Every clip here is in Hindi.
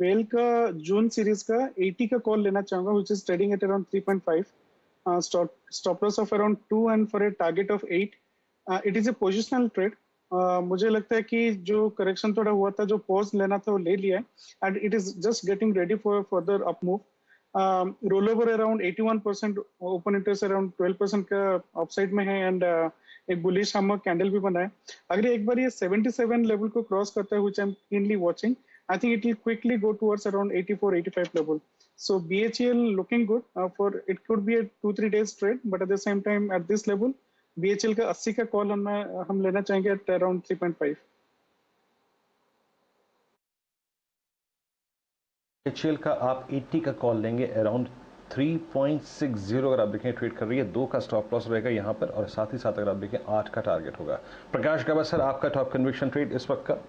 वेल का जून सीरीज का 80 का कॉल लेना चाहूंगा, which is trading at around 3.5, stop loss of around 2 and for a target of 8. It is a positional trade. मुझे लगता है कि जो करेक्शन थोड़ा हुआ था, जो पॉज लेना था वो ले लिया है, and it is just getting ready for further up move. Roll over around 81%, open interest around 12% का अपसाइड में है, एंड एक बुलिश हमर कैंडल भी बना है. अगर एक बार ये 77 लेवल को क्रॉस करता है, which I am keenly watching, I think it will quickly go towards around 84-85 level. So BHEL looking good for it could be a 2-3 days trade, but at the same time at this level BHEL का 80 का कॉल हम लेना चाहेंगे at around 3.5. BHEL का आप 80 का कॉल लेंगे अराउंड 3.60. अगर आप देखें ट्रेड कर रही है, 2 का स्टॉप लॉस रहेगा यहाँ पर, और साथ ही साथ अगर आप देखें 8 का टारगेट होगा. प्रकाश गाबा सर, आपका टॉप कन्विक्शन ट्रेड इस वक्त का?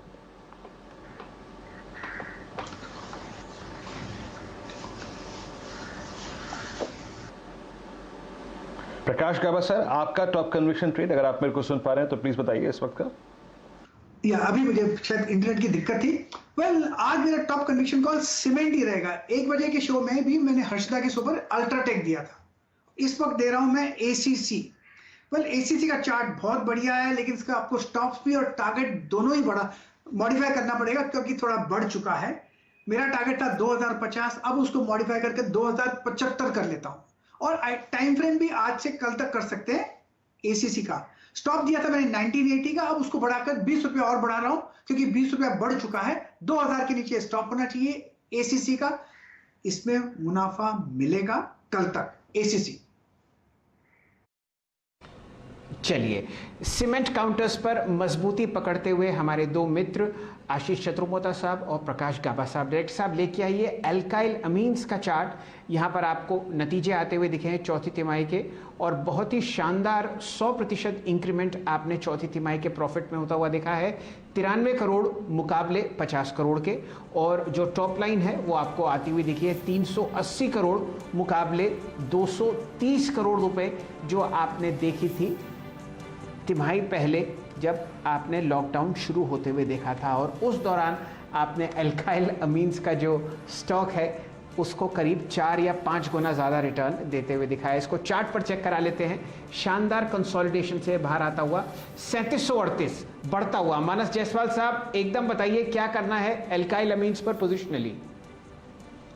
प्रकाश गाबा सर, आपका टॉप कन्विक्शन ट्रेड, अगर आप मेरे को सुन पा रहे हैं तो प्लीज बताइए इस वक्त का. या अभी मुझे शायद इंटरनेट की दिक्कत थी. आज मेरा टॉप कन्विक्शन कॉल सीमेंट ही रहेगा. 1 बजे के शो में भी मैंने हर्षदा के शो पर अल्ट्राटेक दिया था. इस वक्त दे रहा हूं मैं एसीसी. एसीसी का चार्ट बहुत बढ़िया है, लेकिन इसका आपको स्टॉप भी और टारगेट दोनों ही बड़ा मॉडिफाई करना पड़ेगा, क्योंकि थोड़ा बढ़ चुका है. मेरा टारगेट था 2050, अब उसको मॉडिफाई करके 2075 कर लेता हूं. और टाइम फ्रेम भी आज से कल तक कर सकते हैं. एसीसी का स्टॉप दिया था मैंने 1980 का, अब उसको बढ़ाकर 20 रुपए और बढ़ा रहा हूं, क्योंकि 20 रुपया बढ़ चुका है. 2000 के नीचे स्टॉप होना चाहिए एसीसी का. इसमें मुनाफा मिलेगा कल तक एसीसी. चलिए, सीमेंट काउंटर्स पर मजबूती पकड़ते हुए हमारे 2 मित्र आशीष चतुर्मोता साहब और प्रकाश गाबा साहब, डायरेक्टर साहब लेके आइए अल्काइल अमीन्स का चार्ट. यहाँ पर आपको नतीजे आते हुए दिखे हैं चौथी तिमाही के, और बहुत ही शानदार 100% इंक्रीमेंट आपने चौथी तिमाही के प्रॉफिट में होता हुआ देखा है. 93 करोड़ मुकाबले 50 करोड़ के, और जो टॉप लाइन है वो आपको आती हुई दिखी है 380 करोड़ मुकाबले 230 करोड़ रुपए जो आपने देखी थी तिमाही पहले, जब आपने लॉकडाउन शुरू होते हुए देखा था. और उस दौरान आपने अल्काइल अमीन्स का जो स्टॉक है उसको करीब 4 या 5 गुना ज़्यादा रिटर्न देते हुए दिखाया. इसको चार्ट पर चेक करा लेते हैं. शानदार कंसोलिडेशन से बाहर आता हुआ 3738 बढ़ता हुआ. मानस जायसवाल साहब, एकदम बताइए क्या करना है अल्काइल अमीन्स पर पोजिशनली?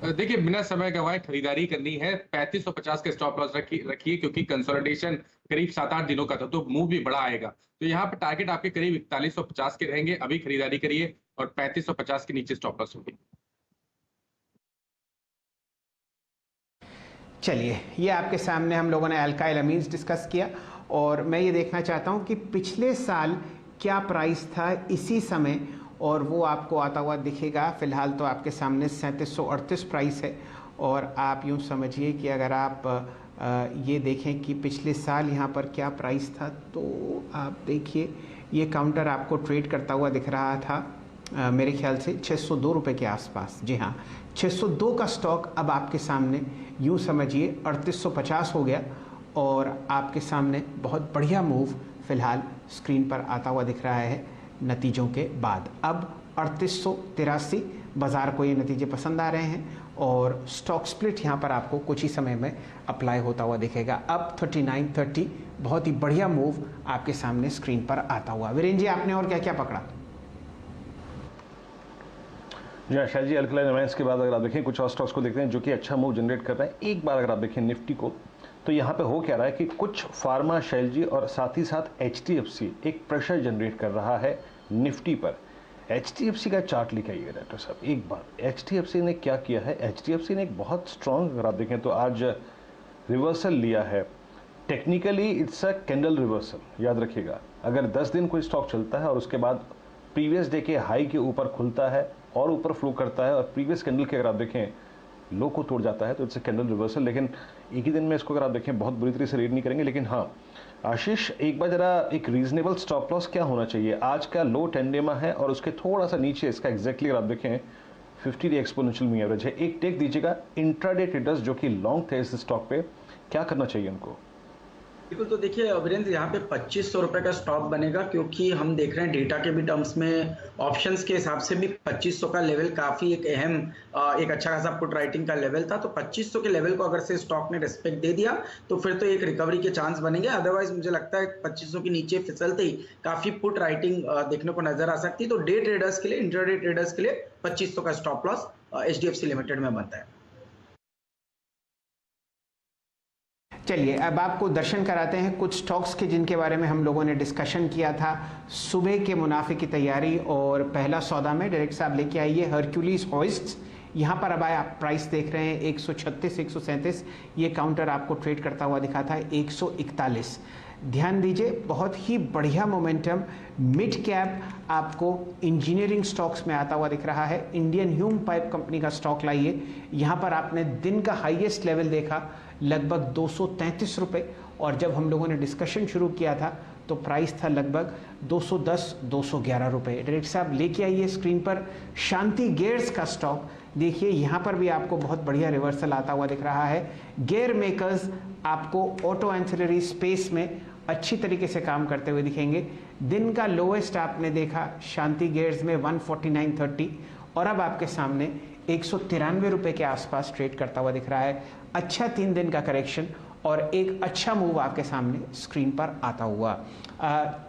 देखिए, बिना समय गंवाए खरीदारी करनी है. 3550 के स्टॉप लॉस रखिए, क्योंकि कंसोलिडेशन करीब 7-8 दिनों का था, तो मूव भी बड़ा आएगा. तो यहाँ पर टारगेट आपके करीब 4150 के रहेंगे. अभी खरीदारी करिए और 3550 के नीचे स्टॉप लॉस होगी. चलिए, ये आपके सामने हम लोगों ने अल्काइल अमीन्स डिस्कस किया, और मैं ये देखना चाहता हूँ कि पिछले साल क्या प्राइस था इसी समय, और वो आपको आता हुआ दिखेगा. फिलहाल तो आपके सामने 3738 प्राइस है, और आप यूँ समझिए कि अगर आप ये देखें कि पिछले साल यहाँ पर क्या प्राइस था, तो आप देखिए ये काउंटर आपको ट्रेड करता हुआ दिख रहा था मेरे ख्याल से 602 रुपये के आसपास. जी हाँ, 602 का स्टॉक अब आपके सामने यूँ समझिए 3850 हो गया, और आपके सामने बहुत बढ़िया मूव फिलहाल स्क्रीन पर आता हुआ दिख रहा है नतीजों के बाद. अब 3883 बाज़ार को ये नतीजे पसंद आ रहे हैं, और स्टॉक स्प्लिट यहाँ पर आपको कुछ ही समय में अप्लाई होता हुआ दिखेगा. अब 3930 बहुत ही बढ़िया मूव आपके सामने स्क्रीन पर आता हुआ. वीरेंद्र जी, आपने और क्या क्या पकड़ा? जी हाँ शायद जी, अल्काइल अमीन्स के बाद अगर आप देखें कुछ और स्टॉक्स को देखते हैं जो कि अच्छा मूव जनरेट कर रहे हैं. एक बार अगर आप देखें निफ्टी को, तो यहाँ पे हो क्या रहा है कि कुछ फार्मा, शैल जी और साथ ही साथ HDFC एक प्रेशर जनरेट कर रहा है निफ्टी पर. HDFC का चार्ट लिखा है डायरेक्टर साहब एक बार. HDFC ने क्या किया है? HDFC ने एक बहुत स्ट्रॉन्ग, अगर आप देखें तो आज रिवर्सल लिया है. Technically it's a candle reversal, याद रखिएगा. अगर 10 दिन कोई स्टॉक चलता है और उसके बाद प्रीवियस डे के हाई के ऊपर खुलता है और ऊपर फ्लो करता है, और प्रीवियस कैंडल के अगर आप देखें लो को तोड़ जाता है, तो इट्स अ कैंडल रिवर्सल. लेकिन एक ही दिन में इसको अगर आप देखें बहुत बुरी तरह से रीड नहीं करेंगे. लेकिन हाँ आशीष, एक बार जरा एक रीजनेबल स्टॉप लॉस क्या होना चाहिए? आज का लो 10 डे में है, और उसके थोड़ा सा नीचे इसका एग्जैक्टली अगर आप देखें 50 डे एक्सपोनेंशियल मूविंग एवरेज है. एक टेक दीजिएगा इंट्राडे ट्रेडर्स जो कि लॉन्ग थे इस स्टॉक पे, क्या करना चाहिए उनको? बिल्कुल, तो देखिए वीरेंद्र, यहाँ पे 2500 रुपए का स्टॉप बनेगा, क्योंकि हम देख रहे हैं डेटा के भी टर्म्स में ऑप्शंस के हिसाब से भी 2500 का लेवल काफी एक अहम एक अच्छा खासा पुट राइटिंग का लेवल था। तो 2500 के लेवल को अगर से स्टॉक ने रिस्पेक्ट दे दिया तो फिर तो एक रिकवरी के चांस बनेंगे। अदरवाइज मुझे लगता है 2500 के नीचे फिसलते ही काफी पुट राइटिंग देखने को नजर आ सकती है। तो डे ट्रेडर्स के लिए, इंट्राडे ट्रेडर्स के लिए 2500 का स्टॉप लॉस HDFC लिमिटेड में बनता है। चलिए अब आपको दर्शन कराते हैं कुछ स्टॉक्स के जिनके बारे में हम लोगों ने डिस्कशन किया था सुबह के मुनाफे की तैयारी। और पहला सौदा में डायरेक्टर साहब लेके आइए हरक्यूलिस होइस्ट। यहाँ पर अब आप प्राइस देख रहे हैं 136, 137, ये काउंटर आपको ट्रेड करता हुआ दिखा था 141। ध्यान दीजिए बहुत ही बढ़िया मोमेंटम मिड कैप आपको इंजीनियरिंग स्टॉक्स में आता हुआ दिख रहा है। इंडियन ह्यूम पाइप कंपनी का स्टॉक लाइए, यहाँ पर आपने दिन का हाईएस्ट लेवल देखा लगभग 233 रुपये, और जब हम लोगों ने डिस्कशन शुरू किया था तो प्राइस था लगभग 210, 211 रुपये। डायरेक्टर साहब लेके आइए स्क्रीन पर शांति गेयर्स का स्टॉक। देखिए यहाँ पर भी आपको बहुत बढ़िया रिवर्सल आता हुआ दिख रहा है। गेयर मेकर्स आपको ऑटो एंसिलरी स्पेस में अच्छी तरीके से काम करते हुए दिखेंगे। दिन का लोएस्ट आपने देखा शांति गेयर्स में 149.30, और अब आपके सामने 193 रुपये के आसपास ट्रेड करता हुआ दिख रहा है। अच्छा 3 दिन का करेक्शन और एक अच्छा मूव आपके सामने स्क्रीन पर आता हुआ।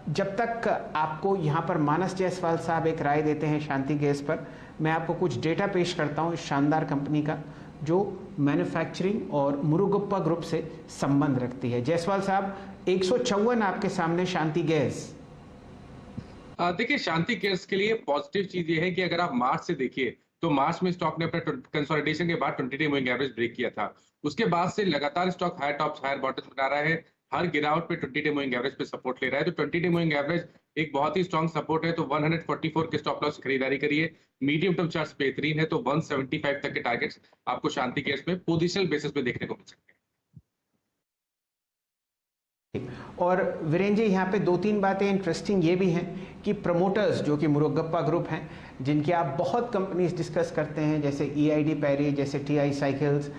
जब तक आपको यहाँ पर मानस जायसवाल साहब एक राय देते हैं शांति गैस पर, मैं आपको कुछ डेटा पेश करता हूँ इस शानदार कंपनी का जो मैन्युफैक्चरिंग और मुरुगप्पा ग्रुप से संबंध रखती है। जायसवाल साहब 154 आपके सामने शांति गैस। देखिए शांति गेयर्स के लिए पॉजिटिव चीज ये है कि अगर आप मार्च से देखिए तो मार्च में स्टॉक ने अपने कंसोलिडेशन के बाद 20 डे मूविंग एवरेज ब्रेक किया था। उसके बाद से लगातार stock higher tops higher bottoms बना रहा है। हर गिरावट पे 20 डे मूविंग एवरेज पे सपोर्ट ले रहा है। तो 20 डे मूविंग एवरेज एक बहुत ही स्ट्रॉन्ग सपोर्ट है। तो 144 के स्टॉप लॉस खरीदारी करिए। मीडियम टर्म चार्ट्स बेहतरीन है, तो 175 तक के टारगेट्स आपको शांति गेयर्स में पोजिशनल बेसिस पे देखने को मिल सकते हैं। और वीरेंद्र जी यहाँ पे 2-3 बातें इंटरेस्टिंग ये भी हैं कि प्रमोटर्स जो कि मुरुगप्पा ग्रुप हैं, जिनके आप बहुत कंपनीज डिस्कस करते हैं जैसे EID पैरी, जैसे TI साइकिल्स,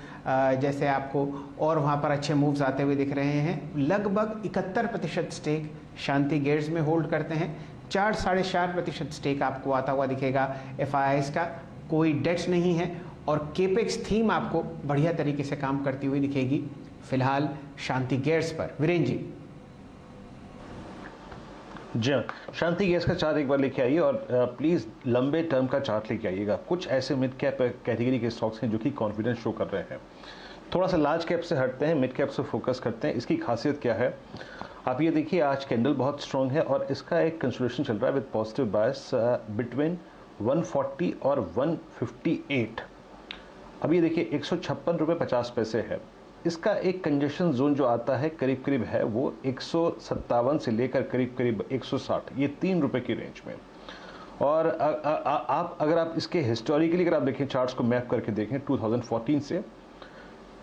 जैसे आपको और वहाँ पर अच्छे मूव्स आते हुए दिख रहे हैं। लगभग 71% स्टेक शांति गेयर्स में होल्ड करते हैं। 4-4.5% स्टेक आपको आता हुआ दिखेगा FIIs का। कोई डेट्स नहीं है और केपेक्स थीम आपको बढ़िया तरीके से काम करती हुई दिखेगी फिलहाल शांति गेयर्स पर। वीरेंद्र जी। जी हाँ, शांति गैस का चार्ट एक बार लेके आइए और प्लीज़ लंबे टर्म का चार्ट लेके आइएगा। कुछ ऐसे मिड कैप कैटेगरी के स्टॉक्स हैं जो कि कॉन्फिडेंस शो कर रहे हैं। थोड़ा सा लार्ज कैप से हटते हैं, मिड कैप से फोकस करते हैं। इसकी खासियत क्या है आप ये देखिए, आज कैंडल बहुत स्ट्रॉन्ग है और इसका एक कंसोलिडेशन चल रहा है विद पॉजिटिव बायस बिटवीन 140 और 158। अब ये देखिए 156 रुपये 50 पैसे है। इसका एक कंजेशन जोन जो आता है करीब करीब है वो 157 से लेकर करीब करीब 160, ये 3 रुपये की रेंज में। और आप अगर आप इसके हिस्टोरिकली अगर आप देखें चार्ट्स को मैप करके देखें 2014 से,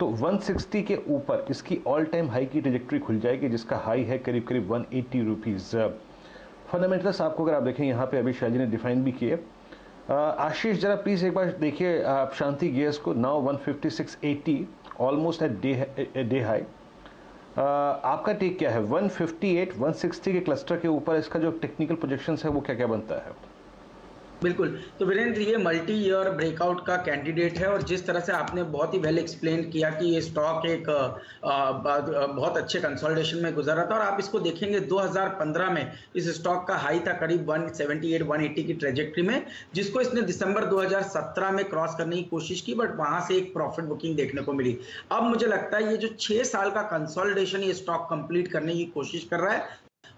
तो 160 के ऊपर इसकी ऑल टाइम हाई की ट्रेजेक्टरी खुल जाएगी जिसका हाई है करीब करीब 180 रुपीज़। फंडामेंटल्स आपको अगर आप देखें यहाँ पे अभी शाह जी ने डिफाइन भी किए। आशीष जरा प्लीज़ एक बार देखिए आप शांति गेयर्स को, now 156.80 almost at day high. आपका टेक क्या है? 158, 160 के क्लस्टर के ऊपर इसका जो टेक्निकल प्रोजेक्शंस है वो क्या क्या बनता है? बिल्कुल, तो वीरेंद्र ये मल्टी ईयर ब्रेकआउट का कैंडिडेट है और जिस तरह से आपने बहुत ही वेल एक्सप्लेन किया कि ये स्टॉक एक बहुत अच्छे कंसोलिडेशन में गुजर रहा था। और आप इसको देखेंगे 2015 में इस स्टॉक का हाई था करीब 178, 180 की ट्रेजेक्ट्री में, जिसको इसने दिसंबर 2017 में क्रॉस करने की कोशिश की, बट वहां से एक प्रॉफिट बुकिंग देखने को मिली। अब मुझे लगता है ये जो 6 साल का कंसोलिडेशन ये स्टॉक कंप्लीट करने की कोशिश कर रहा है,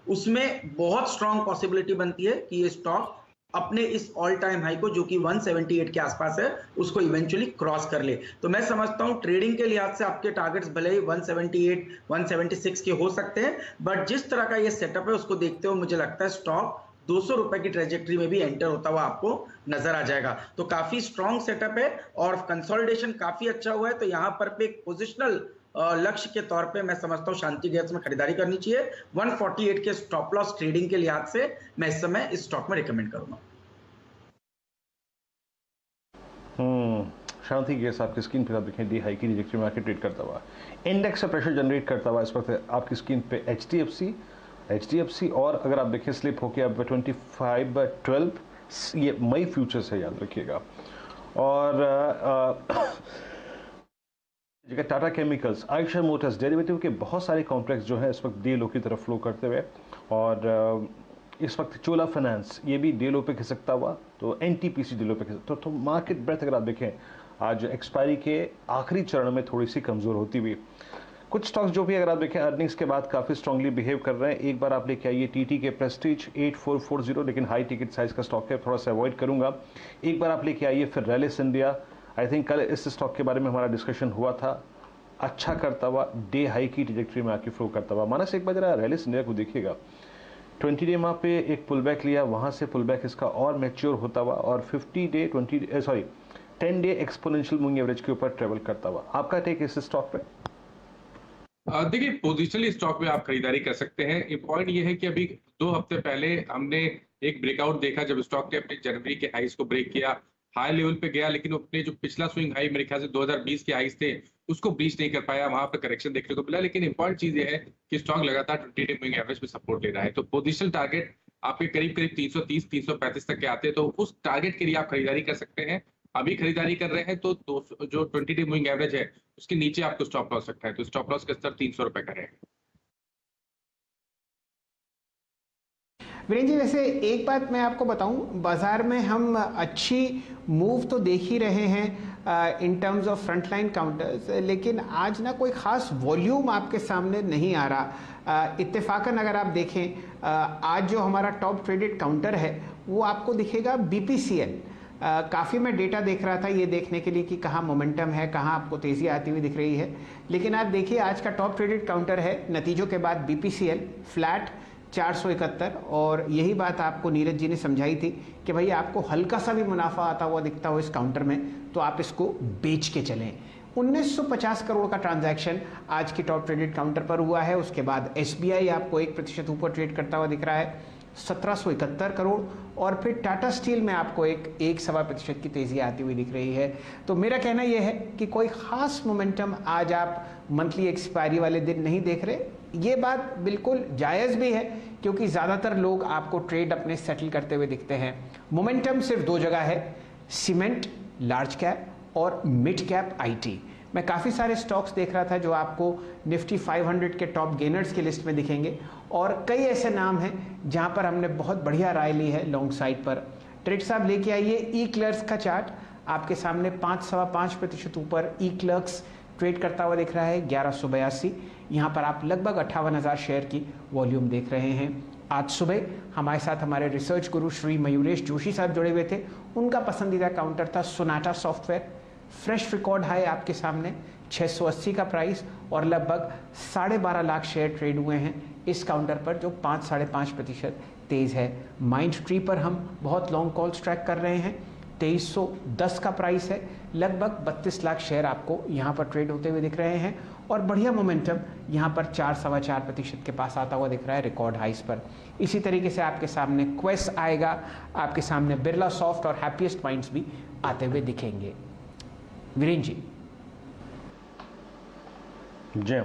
उसमें बहुत स्ट्रॉन्ग पॉसिबिलिटी बनती है कि ये स्टॉक अपने इस ऑल टाइम हाई को जो कि 178 के आसपास है उसको इवेंचुअली क्रॉस कर ले। तो मैं समझता हूं ट्रेडिंग के लिहाज से आपके टारगेट्स भले ही 178, 176 के हो सकते हैं, बट जिस तरह का ये सेटअप है उसको देखते हुए मुझे लगता है स्टॉक 200 रुपए की ट्रेजेक्टरी में भी एंटर होता हुआ आपको नजर आ जाएगा। तो काफी स्ट्रॉन्ग सेटअप है और कंसोलिडेशन काफी अच्छा हुआ है। तो यहाँ पर एक पोजिशनल लक्ष्य के तौर पे मैं समझता हूं शांति गेयर्स में खरीदारी करनी चाहिए। 148 के स्टॉप लॉस ट्रेडिंग के लिहाज से मैं इस समय इस स्टॉक में रिकमेंड करूंगा। शांति के साथ आपकी स्क्रीन पर आप देखें डे हाई की ट्रैजेक्टरी में आके ट्रेड करता हुआ, इंडेक्स से प्रेशर जनरेट करता हुआ इस वक्त आपकी स्क्रीन पे एचडीएफसी और अगर आप देखें स्लिप होके अब 25/12 ये मई फ्यूचर्स है, याद रखिएगा। और जगह Tata chemicals, Eicher Motors, derivative के बहुत सारे कॉम्प्लेक्स जो है इस वक्त डे लो की तरफ फ्लो करते हुए, और इस वक्त चोला फाइनेंस ये भी डे लो पे खिसकता हुआ, तो एनटीपीसी डे लो पे खिसकता, तो मार्केट ब्रेथ अगर आप देखें आज एक्सपायरी के आखिरी चरण में थोड़ी सी कमज़ोर होती हुई। कुछ स्टॉक्स जो भी अगर आप देखें अर्निंग्स के बाद काफ़ी स्ट्रांगली बिहेव कर रहे हैं। एक बार आप लेके आइए टीटी के प्रेस्टीज 8440, लेकिन हाई टिकट साइज का स्टॉक है, थोड़ा सा अवॉइड करूंगा। एक बार आप लेके आइए फिर रैलिस इंडिया, आई थिंक कल इस स्टॉक के बारे में हमारा डिस्कशन हुआ था, अच्छा करता हुआ डे हाई की ट्रैजेक्टरी में आके फ्लो करता हुआ। मानस एक बार जरा रैलिस इंडिया को देखिएगा, 20 डे माह पे एक पुल बैक लिया, वहां से पुल बैक इसका और मैच्योर होता हुआ और 10 डे एक्सपोनेंशियल मूविंग एवरेज के ऊपर ट्रेवल करता हुआ। आपका टेक इस स्टॉक पे? देखिए, पोजिशनली स्टॉक में आप खरीदारी कर सकते हैं। पॉइंट ये है कि अभी 2 हफ्ते पहले हमने एक ब्रेकआउट देखा जब स्टॉक ने अपने जनवरी के हाईज को ब्रेक किया, हाई लेवल पे गया, लेकिन अपने जो पिछला स्विंग हाई मेरे ख्याल से 2020 के हाईज थे उसको ब्रीच नहीं कर पाया, वहां पे करेक्शन देखने को मिला। लेकिन इंपॉर्टेंट चीज ये है कि स्टॉक लगातार 20 डे मूविंग एवरेज पे सपोर्ट ले रहा है, तो पोजिशनल टारगेट आपके करीब 330-335 तक के आते हैं, तो उस टारगेट के लिए आप खरीदारी कर सकते हैं। अभी खरीदारी कर रहे हैं तो जो 20 डे मूविंग एवरेज है उसके नीचे आपको स्टॉप लॉस रखना है, तो स्टॉप लॉस का स्तर 300 रुपए का है। वीरेंद्र जी, वैसे एक बात मैं आपको बताऊं, बाजार में हम अच्छी मूव तो देख ही रहे हैं in terms of frontline counters, लेकिन आज ना कोई खास वॉल्यूम आपके सामने नहीं आ रहा। इत्तेफाकन अगर आप देखें आज जो हमारा टॉप ट्रेडेड काउंटर है वो आपको दिखेगा बीपीसीएल। काफ़ी मैं डेटा देख रहा था ये देखने के लिए कि कहाँ मोमेंटम है, कहाँ आपको तेज़ी आती हुई दिख रही है, लेकिन आप देखिए आज का टॉप ट्रेडेड काउंटर है नतीजों के बाद बीपीसीएल फ्लैट 471, और यही बात आपको नीरज जी ने समझाई थी कि भाई आपको हल्का सा भी मुनाफा आता हुआ दिखता हो इस काउंटर में तो आप इसको बेच के चलें। 1950 करोड़ का ट्रांजैक्शन आज की टॉप ट्रेडेड काउंटर पर हुआ है। उसके बाद एसबीआई आपको 1% ऊपर ट्रेड करता हुआ दिख रहा है 1771 करोड़, और फिर टाटा स्टील में आपको 1.25% की तेज़ी आती हुई दिख रही है। तो मेरा कहना यह है कि कोई ख़ास मोमेंटम आज आप मंथली एक्सपायरी वाले दिन नहीं देख रहे। ये बात बिल्कुल जायज़ भी है क्योंकि ज़्यादातर लोग आपको ट्रेड अपने सेटल करते हुए दिखते हैं। मोमेंटम सिर्फ 2 जगह है, सीमेंट लार्ज कैप और मिड कैप आईटी। मैं काफ़ी सारे स्टॉक्स देख रहा था जो आपको निफ्टी 500 के टॉप गेनर्स की लिस्ट में दिखेंगे, और कई ऐसे नाम हैं जहां पर हमने बहुत बढ़िया राय ली है लॉन्ग साइड पर। ट्रेड साहब लेके आइए ई क्लर्क्स का चार्ट, आपके सामने 5.25% ऊपर ई क्लर्क्स ट्रेड करता हुआ दिख रहा है 1182। यहाँ पर आप लगभग 58,000 शेयर की वॉल्यूम देख रहे हैं। आज सुबह हमारे साथ हमारे रिसर्च गुरु श्री मयूरेश जोशी साहब जुड़े हुए थे, उनका पसंदीदा काउंटर था Sonata software. Fresh record high आपके सामने 680 का प्राइस, और लगभग 12.5 लाख शेयर ट्रेड हुए हैं इस काउंटर पर जो 5.5% तेज़ है। माइंड ट्री पर हम बहुत लॉन्ग कॉल्स ट्रैक कर रहे हैं, 2310 का प्राइस है, लगभग 32 लाख शेयर आपको यहाँ पर ट्रेड होते हुए दिख रहे हैं, और बढ़िया मोमेंटम यहाँ पर 4-4.25% के पास आता हुआ दिख रहा है रिकॉर्ड हाइस पर। इसी तरीके से आपके सामने क्वेस्ट आएगा, आपके सामने बिरला सॉफ्ट और हैप्पीएस्ट माइंड्स भी आते हुए दिखेंगे। वीरेंद्र जी। जी,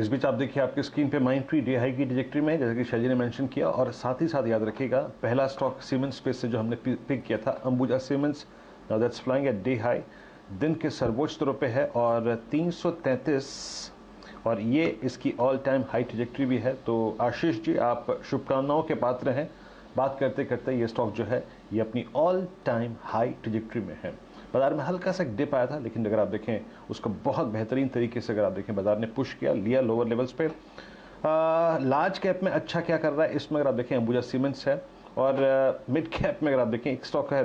इस बीच आप देखिए आपकी स्क्रीन पे माइंड ट्री डे हाई की ट्रैजेक्टरी में, जैसे कि शैलजी ने मेंशन किया, और साथ ही साथ याद रखिएगा पहला स्टॉक सीमेंट स्पेस से जो हमने पिक किया था Ambuja cements, now that's flying eight day high, दिन के सर्वोच्च स्तरों पे है और 333, और ये इसकी ऑल टाइम हाई ट्रैजेक्टरी भी है। तो आशीष जी आप शुभकामनाओं के पात्र हैं। बात करते करते ये स्टॉक जो है ये अपनी ऑल टाइम हाई ट्रैजेक्टरी में है। बाजार में हल्का सा डिप आया था, लेकिन अगर आप देखें उसको बहुत बेहतरीन तरीके से अगर आप देखें बाजार ने पुश किया, लिया लोअर लेवल्स पे। लार्ज कैप में अच्छा क्या कर रहा है इसमें अगर आप देखें अंबुजा सीमेंट्स है, और मिड कैप में अगर आप देखें एक स्टॉक है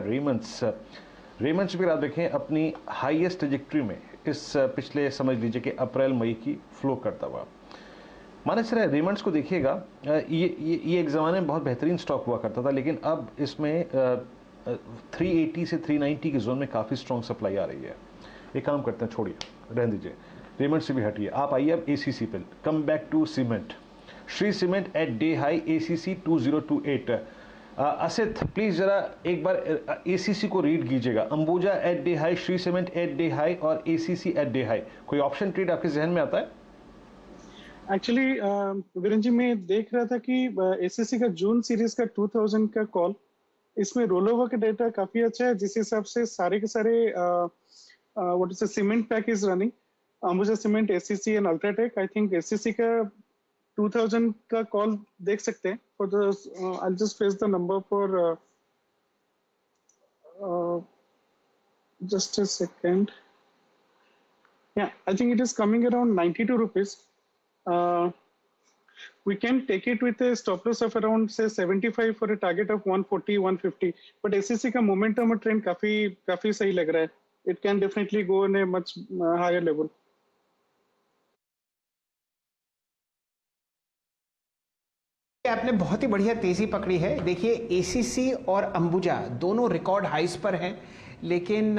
रेमंड्स भी अगर आप देखें अपनी हाईएस्ट ट्रैजेक्टरी में इस पिछले समझ लीजिए कि अप्रैल मई की फ्लो करता हुआ। माना चल रहा है रेमंड्स को देखिएगा, ये एक ज़माने में बहुत बेहतरीन स्टॉक हुआ करता था, लेकिन अब इसमें 380 से 390 के जोन में काफ़ी स्ट्रॉन्ग सप्लाई आ रही है। एक काम करते हैं, छोड़िए रहने दीजिए, रेमंड से भी हटिए, आप आइए अब एसीसी पे, come back to cement. Shree cement at day high ACC 2028, Asit please जरा एक बार एसीसी को रीड कीजिएगा। Ambuja at day high, Shree cement at day high और एसीसी एट डे हाई। कोई ऑप्शन ट्रेड आपके जहन में आता है? एक्चुअली वीरेन जी, मैं देख रहा था कि एसीसी का जून सीरीज का 2000 का कॉल, इसमें रोल ओवर का डेटा काफी अच्छा है, जिस हिसाब से सारे के सारे what is the cement pack is running, Ambuja cement, ACC and UltraTech. I think ACC का 2000 का कॉल देख सकते हैं। For the I just face the number for just a second. Yeah, I think it is coming around 92 rupees. We can take it with a stop loss of around say 75 for a target of 140, 150. But SEC का momentum और trend काफी सही लग रहा है. It can definitely go on a much higher level. आपने बहुत ही बढ़िया तेजी पकड़ी है। देखिए, एसीसी और अंबुजा दोनों रिकॉर्ड हाइस पर हैं, लेकिन